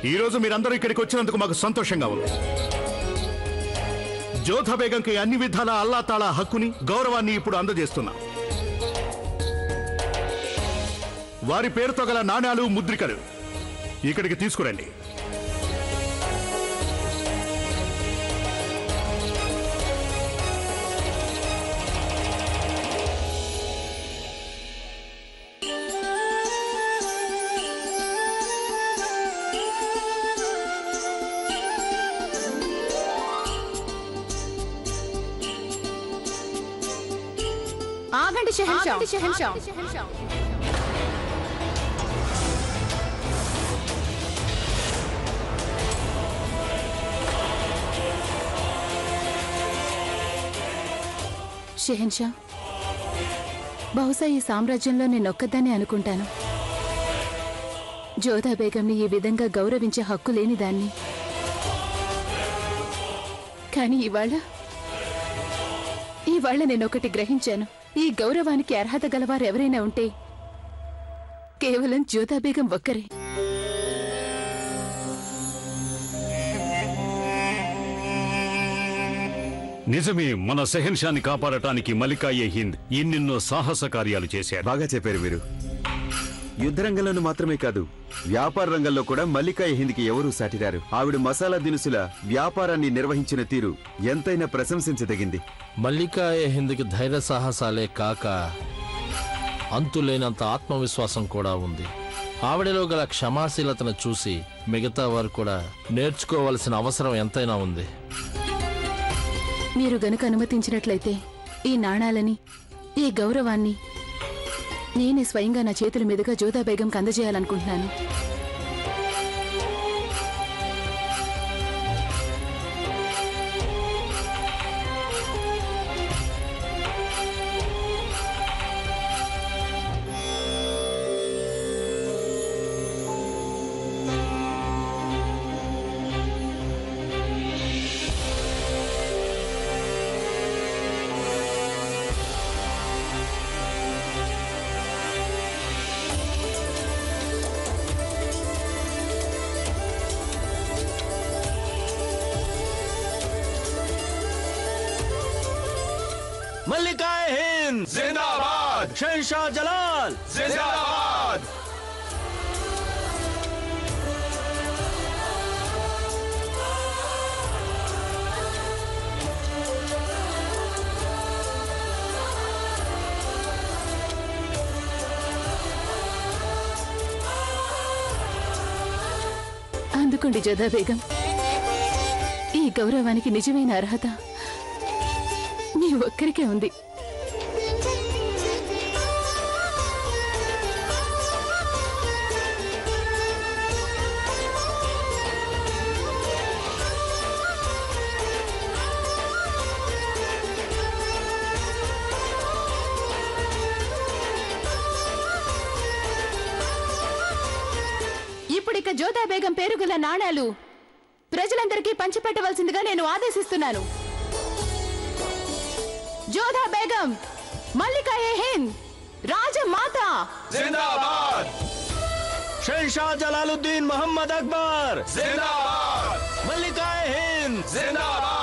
ఈ రోజు మీరందరూ ఇక్కడికి వచ్చినందుకు మాకు సంతోషంగా ఉంది. జోధా బేగంకి అన్ని విధాల అల్లా తాళా హక్కుని గౌరవాన్ని ఇప్పుడు అందజేస్తున్నాం. వారి పేరుతో గల నాణ్యాలు ముద్రికలు ఇక్కడికి తీసుకురండి. ఆగండి షహన్షా. షహన్షా, బహుశా ఈ సామ్రాజ్యంలో నేనొక్కదాన్ని అనుకుంటాను. జోధా బేగంని ఈ విధంగా గౌరవించే హక్కు లేని దాన్ని. కానీ ఇవాళ నేనొకటి గ్రహించాను. ఈ గౌరవానికి అర్హత గలవారు ఎవరైనా ఉంటే కేవలం జోధా బేగం ఒక్కరే. నిజమే, మన షెహన్షాని కాపాడటానికి మలికా-ఏ-హింద్ ఎన్నెన్నో సాహస కార్యాలు చేశారు. బాగా చెప్పారు మీరు. యుద్ధరంగంలోనూ మాత్రమే కాదు, వ్యాపార రంగంలో కూడా మల్లికా-ఏ-హింద్కి ఎవరూ సాటిరారు. ఆవిడ మసాలా దినుసుల వ్యాపారాన్ని నిర్వహించిన తీరు ఎంతైనా ప్రశంసించదగింది. మల్లికా-ఏ-హింద్కి ధైర్య సాహసాలే కాక అంతులేనంత ఆత్మవిశ్వాసం కూడా ఉంది. ఆవిడలో గల క్షమాశీలతను చూసి మిగతా వారు కూడా నేర్చుకోవలసిన అవసరం ఎంతైనా ఉంది. మీరు గనుక అనుమతించినట్లయితే ఈ నాణాలని, ఈ గౌరవాన్ని నేనే స్వయంగా నా చేతుల మీదుగా జోధా బేగంకి అందజేయాలనుకుంటున్నాను. मल्लिका-ए-हिंद जिंदाबाद। शहंशाह जलाल जिंदाबाद। అందుకోండి జోధా బేగం, ఈ గౌరవానికి నిజమైన అర్హత మీ ఒక్కరికే ఉంది. ఇప్పుడిక జోధా బేగం పేరుగల నాణాలు ప్రజలందరికీ పంచిపెట్టవలసిందిగా నేను ఆదేశిస్తున్నాను. జోధా బేగం, మల్లికా-ఏ-హింద్, రాజమాత जिंदाबाद। शहंशाह जलालुद्दीन मोहम्मद अकबर जिंदाबाद। मल्लिका-ए-हिंद जिंदाबाद।